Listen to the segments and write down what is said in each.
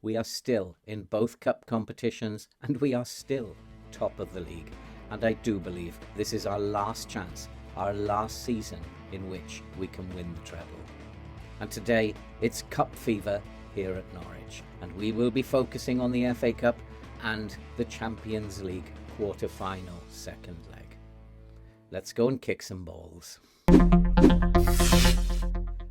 we are still in both cup competitions and we are still top of the league. And I do believe this is our last chance, our last season in which we can win the treble. And today it's cup fever here at Norwich, and we will be focusing on the FA Cup and the Champions League quarter-final second leg. Let's go and kick some balls.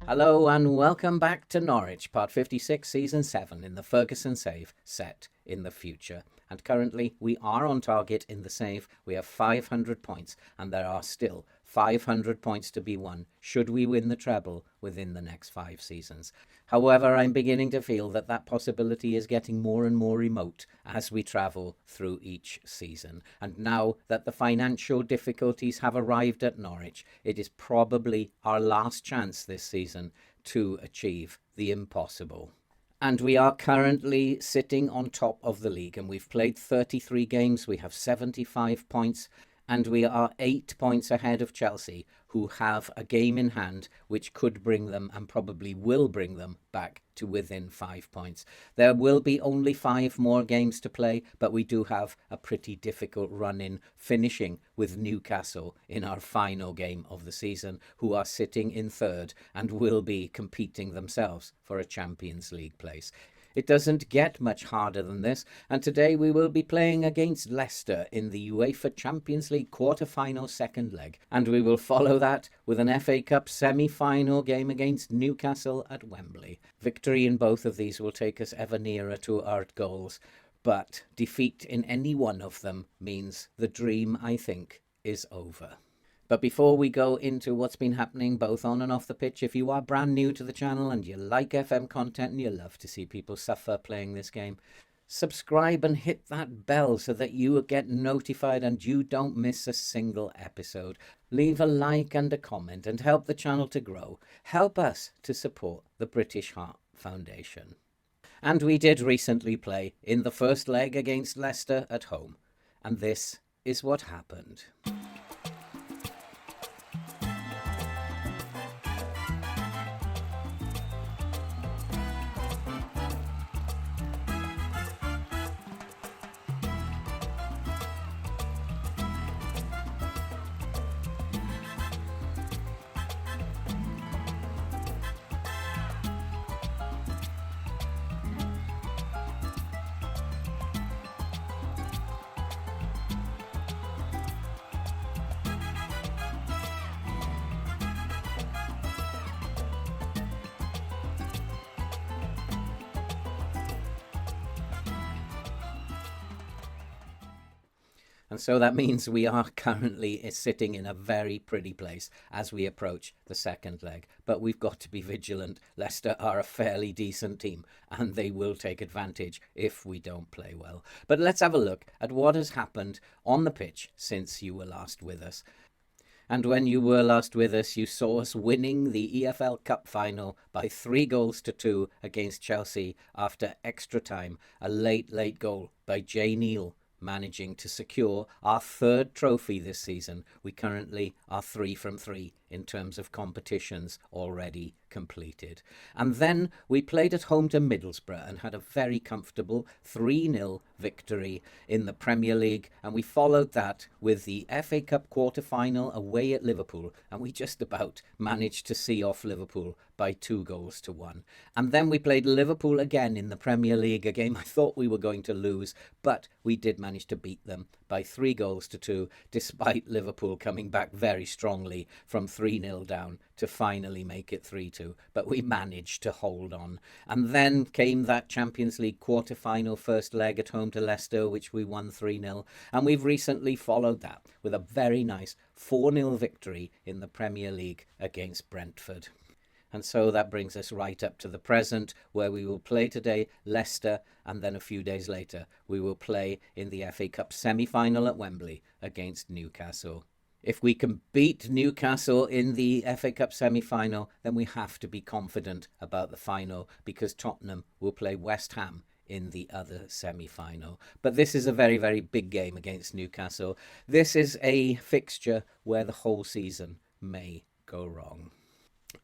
Hello and welcome back to Norwich, part 56, season 7 in the Ferguson save set in the future. And currently we are on target in the save. We have 500 points and there are still 500 points to be won should we win the treble within the next 5 seasons. However, I'm beginning to feel that that possibility is getting more and more remote as we travel through each season. And now that the financial difficulties have arrived at Norwich, it is probably our last chance this season to achieve the impossible. And we are currently sitting on top of the league, and we've played 33 games, we have 75 points, and we are 8 points ahead of Chelsea, who have a game in hand which could bring them, and probably will bring them, back to within 5 points. There will be only 5 more games to play, but we do have a pretty difficult run-in, finishing with Newcastle in our final game of the season, who are sitting in third and will be competing themselves for a Champions League place. It doesn't get much harder than this, and today we will be playing against Leicester in the UEFA Champions League quarter-final second leg, and we will follow that with an FA Cup semi-final game against Newcastle at Wembley. Victory in both of these will take us ever nearer to our goals, but defeat in any one of them means the dream, I think, is over. But before we go into what's been happening both on and off the pitch, if you are brand new to the channel and you like FM content and you love to see people suffer playing this game, subscribe and hit that bell so that you get notified and you don't miss a single episode. Leave a like and a comment and help the channel to grow. Help us to support the British Heart Foundation. And we did recently play in the first leg against Leicester at home. And this is what happened. And so that means we are currently sitting in a very pretty place as we approach the second leg. But we've got to be vigilant. Leicester are a fairly decent team and they will take advantage if we don't play well. But let's have a look at what has happened on the pitch since you were last with us. And when you were last with us, you saw us winning the EFL Cup final by 3-2 against Chelsea after extra time. A late goal by Jay Neal, managing to secure our 3rd trophy this season. We currently are 3 from 3 in terms of competitions already completed. And then we played at home to Middlesbrough and had a very comfortable 3-0 victory in the Premier League, and we followed that with the FA Cup quarter-final away at Liverpool, and we just about managed to see off Liverpool by 2-1. And then we played Liverpool again in the Premier League, a game I thought we were going to lose, but we did manage to beat them by 3-2, despite Liverpool coming back very strongly from 3-0 down to finally make it 3-2. But we managed to hold on. And then came that Champions League quarter-final first leg at home to Leicester, which we won 3-0. And we've recently followed that with a very nice 4-0 victory in the Premier League against Brentford. And so that brings us right up to the present, where we will play today Leicester, and then a few days later we will play in the FA Cup semi-final at Wembley against Newcastle. If we can beat Newcastle in the FA Cup semi-final, then we have to be confident about the final, because Tottenham will play West Ham in the other semi-final. But this is a very, very big game against Newcastle. This is a fixture where the whole season may go wrong.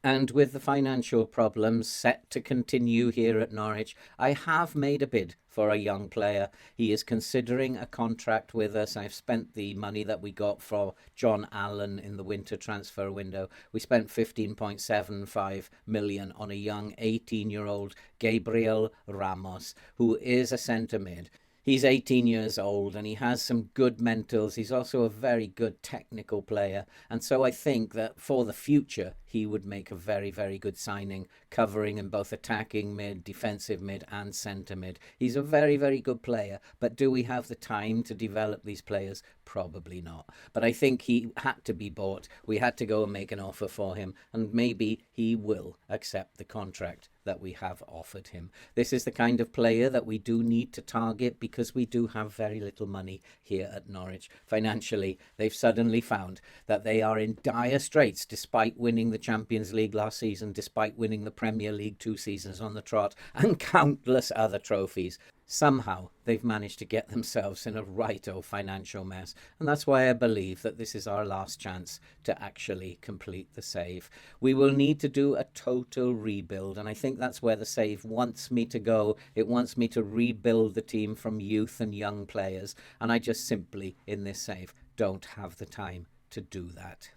And with the financial problems set to continue here at Norwich, I have made a bid for a young player. He is considering a contract with us. I've spent the money that we got for John Allen in the winter transfer window. We spent 15.75 million on a young 18-year-old Gabriel Ramos, who is a centre mid. He's 18 years old and he has some good mentals. He's also a very good technical player. And so I think that for the future, he would make a very, very good signing, covering in both attacking mid, defensive mid, and centre mid. He's a very, very good player. But do we have the time to develop these players? Probably not. But I think he had to be bought. We had to go and make an offer for him. And maybe he will accept the contract that we have offered him. This is the kind of player that we do need to target because we do have very little money here at Norwich. Financially, they've suddenly found that they are in dire straits despite winning the Champions League last season, despite winning the Premier League 2 seasons on the trot, and countless other trophies. Somehow they've managed to get themselves in a right-o financial mess. And that's why I believe that this is our last chance to actually complete the save. We will need to do a total rebuild. And I think that's where the save wants me to go. It wants me to rebuild the team from youth and young players. And I just simply, in this save, don't have the time to do that.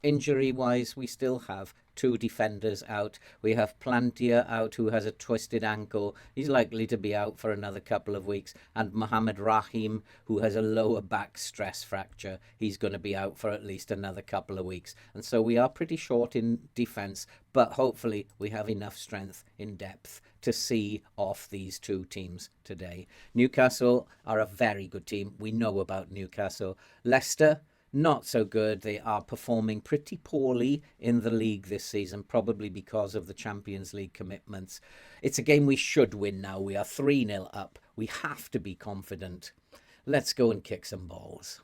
Injury-wise, we still have 2 defenders out. We have Plantier out, who has a twisted ankle. He's likely to be out for another couple of weeks. And Mohamed Rahim, who has a lower back stress fracture. He's going to be out for at least another couple of weeks. And so we are pretty short in defence, but hopefully we have enough strength in depth to see off these 2 teams today. Newcastle are a very good team. We know about Newcastle. Leicester, not so good. They are performing pretty poorly in the league this season, probably because of the Champions League commitments. It's a game we should win now. We are 3-0 up. We have to be confident. Let's go and kick some balls.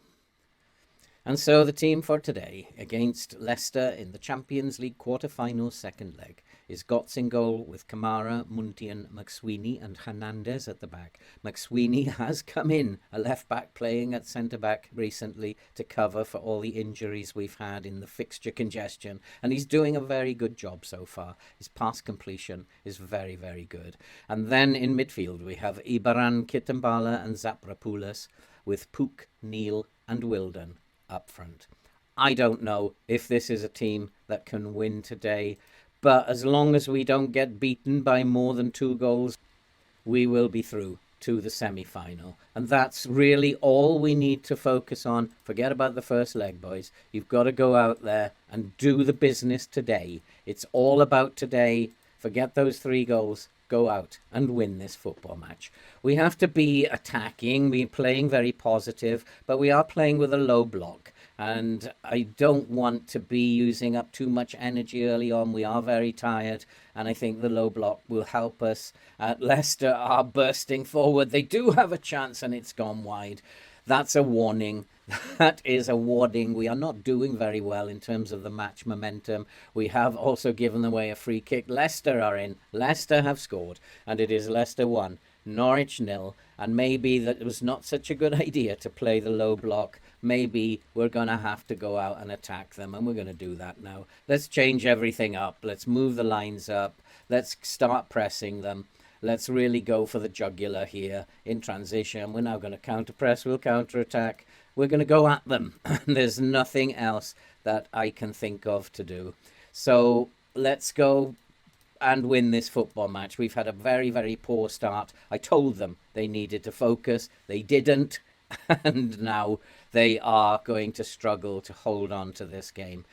And so the team for today against Leicester in the Champions League quarter-final second leg is Gotts in goal with Kamara, Muntian, McSweeney and Hernandez at the back. McSweeney has come in, a left-back playing at centre-back recently to cover for all the injuries we've had in the fixture congestion. And he's doing a very good job so far. His pass completion is very, very good. And then in midfield we have Ibaran Kitambala and Zaprapoulos with Pook, Neil and Wilden up front. I don't know if this is a team that can win today, but as long as we don't get beaten by more than 2 goals, we will be through to the semi-final. And that's really all we need to focus on. Forget about the first leg, boys. You've got to go out there and do the business today. It's all about today. Forget those 3 goals. Go out and win this football match. We have to be attacking, we're playing very positive, but we are playing with a low block. And I don't want to be using up too much energy early on. We are very tired, and I think the low block will help us. Leicester are bursting forward. They do have a chance, and it's gone wide. That's a warning. That is a warning. We are not doing very well in terms of the match momentum. We have also given away a free kick. Leicester are in. Leicester have scored, and it is Leicester 1, Norwich 0. And maybe that was not such a good idea to play the low block. Maybe we're going to have to go out and attack them, and we're going to do that now. Let's change everything up. Let's move the lines up. Let's start pressing them. Let's really go for the jugular here in transition. We're now going to counter-press. We'll counter-attack. We're going to go at them. There's nothing else that I can think of to do. So let's go and win this football match. We've had a very, very poor start. I told them they needed to focus. They didn't. And now they are going to struggle to hold on to this game.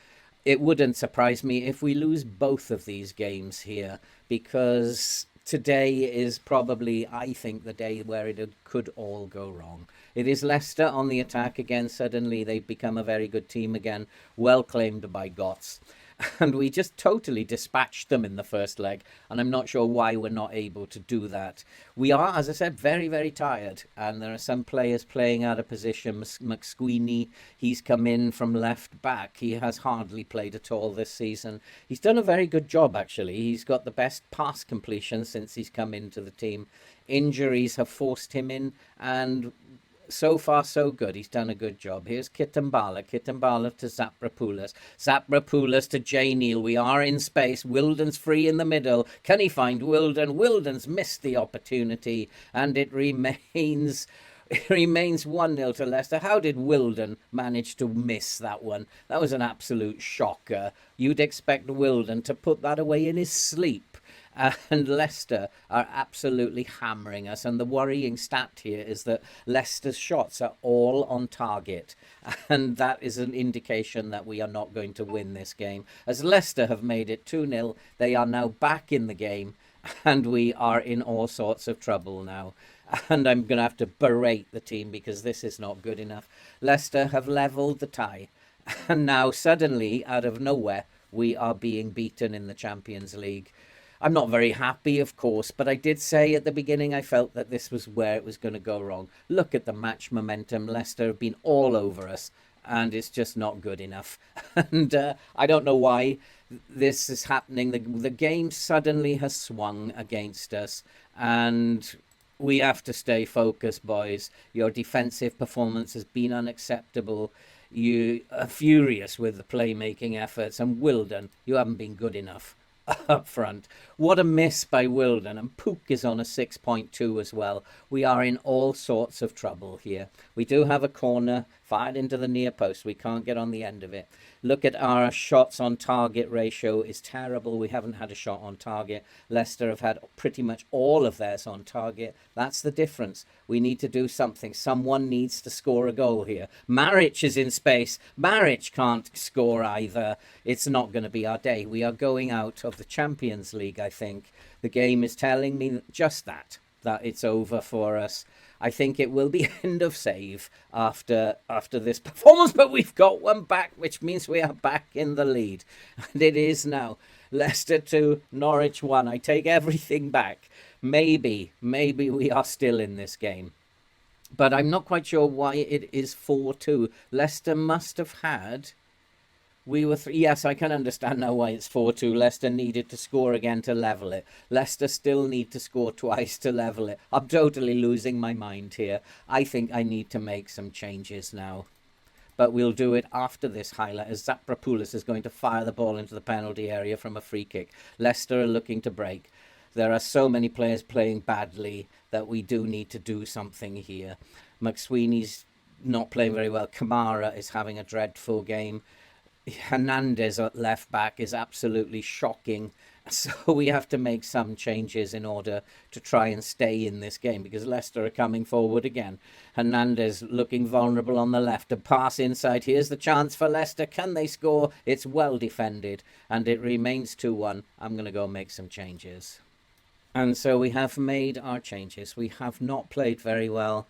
It wouldn't surprise me if we lose both of these games here, because today is probably, I think, the day where it could all go wrong. It is Leicester on the attack again. Suddenly they've become a very good team again, well claimed by Gotts. And we just totally dispatched them in the first leg, and I'm not sure why we're not able to do that. We are, as I said, very, very tired, and there are some players playing out of position. McSweeney, he's come in from left back. He has hardly played at all this season. He's done a very good job, actually. He's got the best pass completion since he's come into the team. Injuries have forced him in, and so far so good. He's done a good job. Here's Kitambala to Zaprapoulos to J. Neal. We are in space. Wilden's free in the middle. Can he find Wilden? Wilden's missed the opportunity, and it remains 1-0 to Leicester. How did Wilden manage to miss that one? That was an absolute shocker. You'd expect Wilden to put that away in his sleep. And Leicester are absolutely hammering us. And the worrying stat here is that Leicester's shots are all on target. And that is an indication that we are not going to win this game. As Leicester have made it 2-0, they are now back in the game. And we are in all sorts of trouble now. And I'm going to have to berate the team because this is not good enough. Leicester have levelled the tie. And now suddenly, out of nowhere, we are being beaten in the Champions League. I'm not very happy, of course, but I did say at the beginning I felt that this was where it was going to go wrong. Look at the match momentum. Leicester have been all over us, and it's just not good enough. And I don't know why this is happening. The game suddenly has swung against us, and we have to stay focused, boys. Your defensive performance has been unacceptable. You are furious with the playmaking efforts, and Wilden, you haven't been good enough up front. What a miss by Wilden, and Pook is on a 6.2 as well. We are in all sorts of trouble here. We do have a corner fired into the near post. We can't get on the end of it. Look at our shots on target ratio is terrible. We haven't had a shot on target. Leicester have had pretty much all of theirs on target. That's the difference. We need to do something. Someone needs to score a goal here. Maric is in space. Maric can't score either. It's not going to be our day. We are going out of the Champions League, I think. The game is telling me just that it's over for us. I think it will be end of save after this performance, but we've got one back, which means we are back in the lead. And it is now Leicester 2, Norwich 1. I take everything back. Maybe we are still in this game. But I'm not quite sure why it is 4-2. Leicester must have had... Yes, I can understand now why it's 4-2. Leicester needed to score again to level it. Leicester still need to score twice to level it. I'm totally losing my mind here. I think I need to make some changes now. But we'll do it after this highlight, as Zaprapoulos is going to fire the ball into the penalty area from a free kick. Leicester are looking to break. There are so many players playing badly that we do need to do something here. McSweeney's not playing very well. Kamara is having a dreadful game. Hernandez at left back is absolutely shocking. So we have to make some changes in order to try and stay in this game, because Leicester are coming forward again. Hernandez looking vulnerable on the left. A pass inside. Here's the chance for Leicester. Can they score? It's well defended, and it remains 2-1. I'm going to go make some changes. And so we have made our changes. We have not played very well.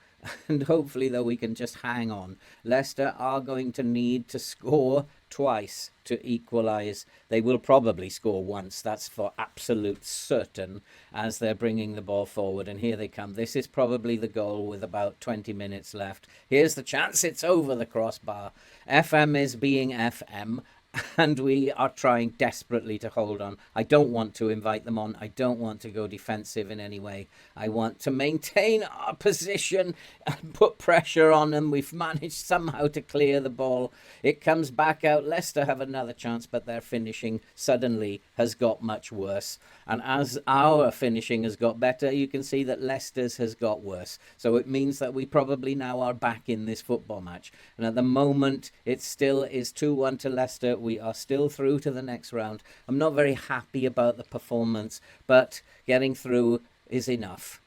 And hopefully, though, we can just hang on. Leicester are going to need to score twice to equalise. They will probably score once. That's for absolute certain, as they're bringing the ball forward. And here they come. This is probably the goal with about 20 minutes left. Here's the chance. It's over the crossbar. FM is being FM. And we are trying desperately to hold on. I don't want to invite them on. I don't want to go defensive in any way. I want to maintain our position and put pressure on them. We've managed somehow to clear the ball. It comes back out. Leicester have another chance, but their finishing suddenly has got much worse. And as our finishing has got better, you can see that Leicester's has got worse. So it means that we probably now are back in this football match. And at the moment, it still is 2-1 to Leicester. We are still through to the next round. I'm not very happy about the performance, but getting through is enough.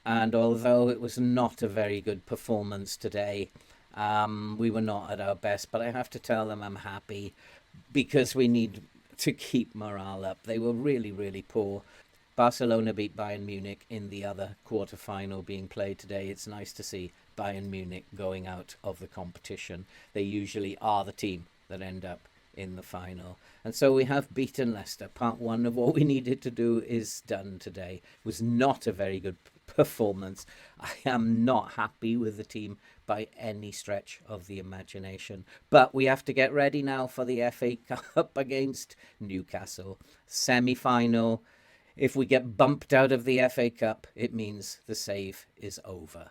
And although it was not a very good performance today, we were not at our best, but I have to tell them I'm happy, because we need to keep morale up. They were really, really poor. Barcelona beat Bayern Munich in the other quarter-final being played today. It's nice to see Bayern Munich going out of the competition. They usually are the team that end up in the final. And so we have beaten Leicester. Part one of what we needed to do is done today. It was not a very good performance. I am not happy with the team by any stretch of the imagination. But we have to get ready now for the FA Cup against Newcastle. Semi-final. If we get bumped out of the FA Cup, it means the save is over.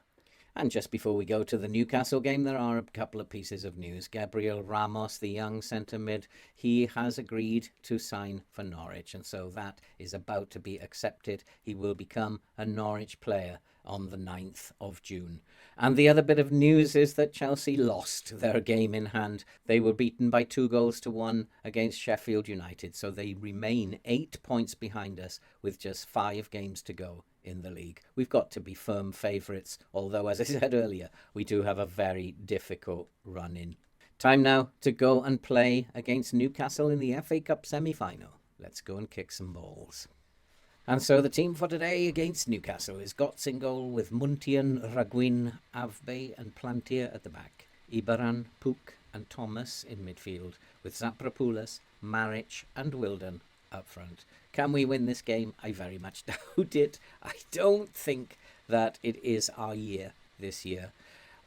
And just before we go to the Newcastle game, there are a couple of pieces of news. Gabriel Ramos, the young centre mid, he has agreed to sign for Norwich, and so that is about to be accepted. He will become a Norwich player on the 9th of June. And the other bit of news is that Chelsea lost their game in hand. They were beaten by 2-1 against Sheffield United, so they remain 8 points behind us with just 5 games to go in the league. We've got to be firm favourites, although, as I said earlier, we do have a very difficult run in. Time now to go and play against Newcastle in the FA Cup semi-final. Let's go and kick some balls. And so the team for today against Newcastle is Götze in goal with Muntian, Raguin, Avbe and Plantier at the back. Ibaran, Puk and Thomas in midfield with Zaprapoulos, Maric and Wilden up front. Can we win this game? I very much doubt it. I don't think that it is our year this year.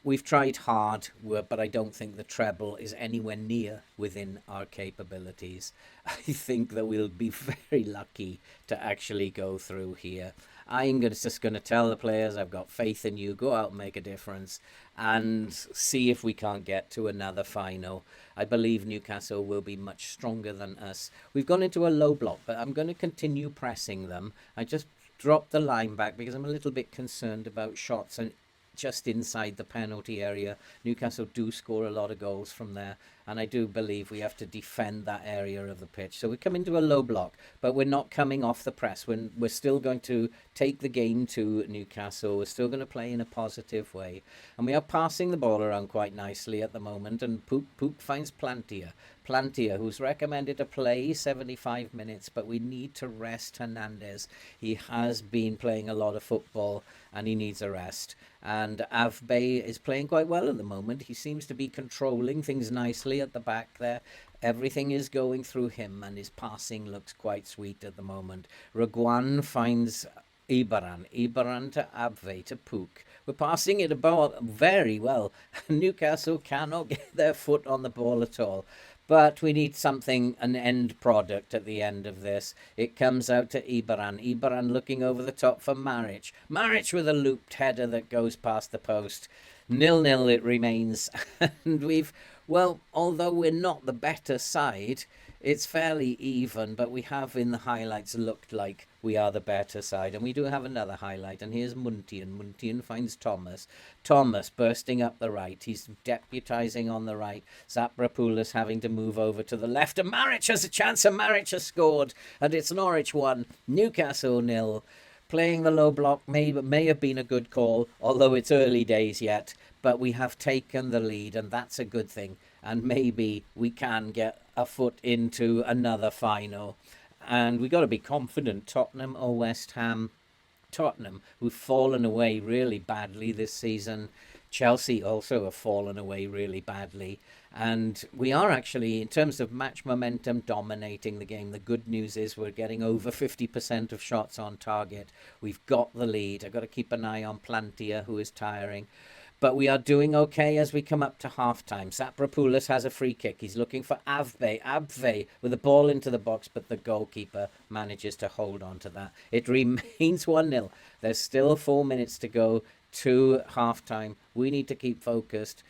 We've tried hard, but I don't think the treble is anywhere near within our capabilities. I think that we'll be very lucky to actually go through here. I'm just going to tell the players, I've got faith in you, go out and make a difference and see if we can't get to another final. I believe Newcastle will be much stronger than us. We've gone into a low block, but I'm going to continue pressing them. I just dropped the line back because I'm a little bit concerned about shots and just inside the penalty area. Newcastle do score a lot of goals from there, and I do believe we have to defend that area of the pitch. So we come into a low block, but we're not coming off the press. We're still going to take the game to Newcastle. We're still going to play in a positive way, and we are passing the ball around quite nicely at the moment, and Pook finds Plantier, who's recommended to play 75 minutes, but we need to rest Hernandez. He has been playing a lot of football and he needs a rest. And Avbe is playing quite well at the moment. He seems to be controlling things nicely at the back there. Everything is going through him and his passing looks quite sweet at the moment. Raguin finds Ibaran to Avbe to Puk. We're passing it about very well. Newcastle cannot get their foot on the ball at all. But we need something, an end product at the end of this. It comes out to Ibaran. Ibaran looking over the top for Maric. Maric with a looped header that goes past the post. 0-0 it remains. And although we're not the better side, it's fairly even, but we have in the highlights looked like we are the better side. And we do have another highlight, and here's Muntian. Muntian finds Thomas. Thomas bursting up the right. He's deputising on the right. Zaprapoulos having to move over to the left. And Maric has a chance, and Maric has scored. And it's Norwich 1, Newcastle 0. Playing the low block may have been a good call, although it's early days yet. But we have taken the lead, and that's a good thing. And maybe we can get a foot into another final. And we've got to be confident. Tottenham or West Ham. Tottenham, who've fallen away really badly this season. Chelsea also have fallen away really badly. And we are actually, in terms of match momentum, dominating the game. The good news is we're getting over 50% of shots on target. We've got the lead. I've got to keep an eye on Plantier, who is tiring. But we are doing okay as we come up to half-time. Zaprapoulos has a free kick. He's looking for Avbe with the ball into the box, but the goalkeeper manages to hold on to that. It remains 1-0. There's still 4 minutes to go to half-time. We need to keep focused.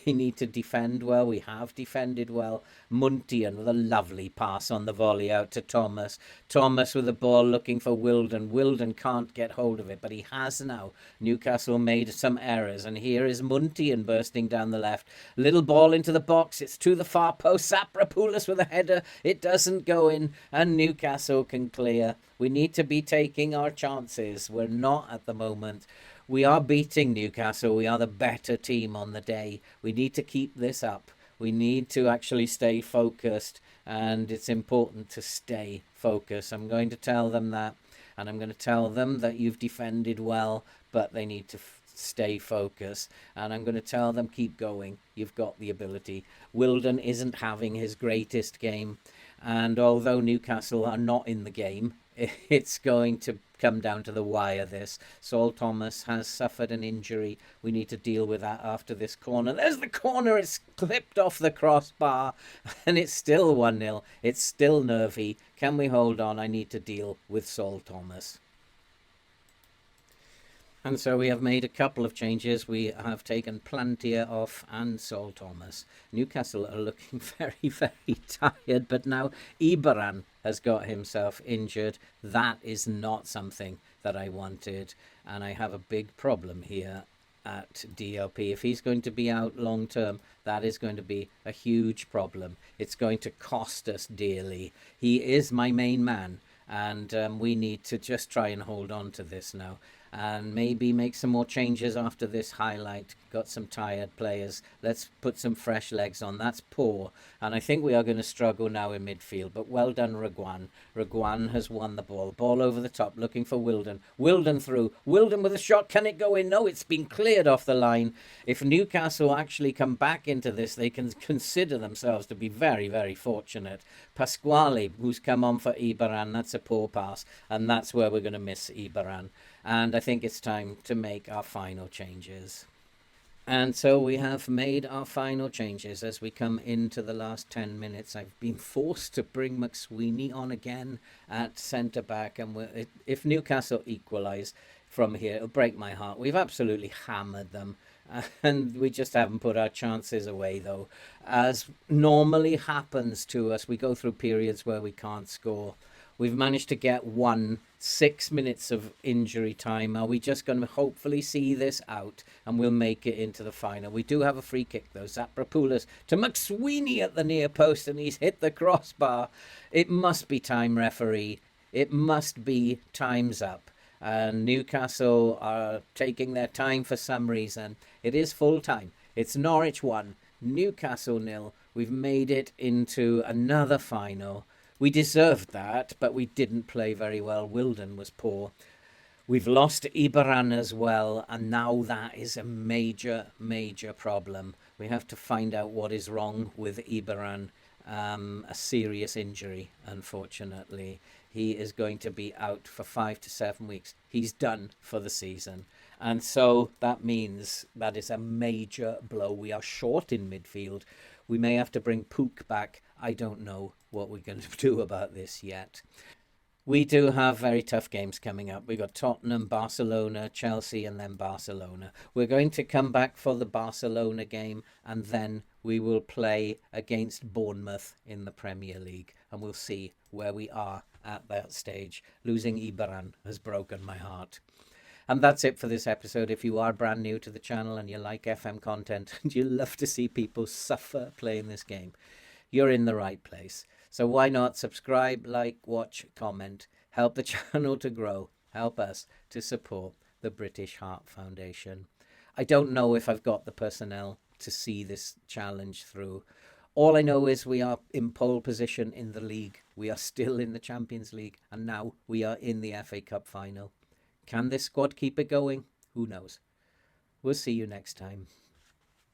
We need to defend well. We have defended well. Muntian with a lovely pass on the volley out to Thomas. Thomas with the ball looking for Wilden. Wilden can't get hold of it, but he has now. Newcastle made some errors, and here is Muntian bursting down the left. Little ball into the box. It's to the far post. Zaprapoulos with a header. It doesn't go in, and Newcastle can clear. We need to be taking our chances. We're not at the moment. We are beating Newcastle. We are the better team on the day. We need to keep this up. We need to actually stay focused, and it's important to stay focused. I'm going to tell them that, and I'm going to tell them that you've defended well, but they need to stay focused. And I'm going to tell them, keep going. You've got the ability. Wilden isn't having his greatest game, and although Newcastle are not in the game, it's going to come down to the wire this. Saul Thomas has suffered an injury. We need to deal with that after this corner. There's the corner. It's clipped off the crossbar and it's still 1-0. It's still nervy. Can we hold on? I need to deal with Saul Thomas. And so we have made a couple of changes. We have taken Plantier off and Sol Thomas. Newcastle are looking very, very tired, but now Ibaran has got himself injured. That is not something that I wanted, and I have a big problem here at DLP. If he's going to be out long term, that is going to be a huge problem. It's going to cost us dearly. He is my main man, and we need to just try and hold on to this now, and maybe make some more changes after this highlight. Got some tired players. Let's put some fresh legs on. That's poor. And I think we are going to struggle now in midfield. But well done, Reguan. Reguan has won the ball. Ball over the top, looking for Wilden. Wilden through. Wilden with a shot. Can it go in? No, it's been cleared off the line. If Newcastle actually come back into this, they can consider themselves to be very, very fortunate. Pasquale, who's come on for Ibaran, that's a poor pass. And that's where we're going to miss Ibaran. And I think it's time to make our final changes. And so we have made our final changes as we come into the last 10 minutes. I've been forced to bring McSweeney on again at centre-back. And if Newcastle equalise from here, it'll break my heart. We've absolutely hammered them. And we just haven't put our chances away, though. As normally happens to us, we go through periods where we can't score. We've managed to get 6 minutes of injury time. Are we just going to hopefully see this out and we'll make it into the final? We do have a free kick, though. Zaprapoulos to McSweeney at the near post, and he's hit the crossbar. It must be time, referee. It must be time's up. And Newcastle are taking their time for some reason. It is full time. It's Norwich 1, Newcastle 0. We've made it into another final. We deserved that, but we didn't play very well. Wilden was poor. We've lost Ibaran as well, and now that is a major, major problem. We have to find out what is wrong with Ibaran. A serious injury, unfortunately. He is going to be out for 5 to 7 weeks. He's done for the season. And so that means that is a major blow. We are short in midfield. We may have to bring Pook back. I don't know what we're going to do about this yet. We do have very tough games coming up. We've got Tottenham, Barcelona, Chelsea, and then Barcelona. We're going to come back for the Barcelona game, and then we will play against Bournemouth in the Premier League, and we'll see where we are at that stage. Losing Ibaran has broken my heart. And that's it for this episode. If you are brand new to the channel and you like FM content and you love to see people suffer playing this game, you're in the right place. So why not subscribe, like, watch, comment, help the channel to grow, help us to support the British Heart Foundation. I don't know if I've got the personnel to see this challenge through. All I know is we are in pole position in the league. We are still in the Champions League, and now we are in the FA Cup final. Can this squad keep it going? Who knows? We'll see you next time.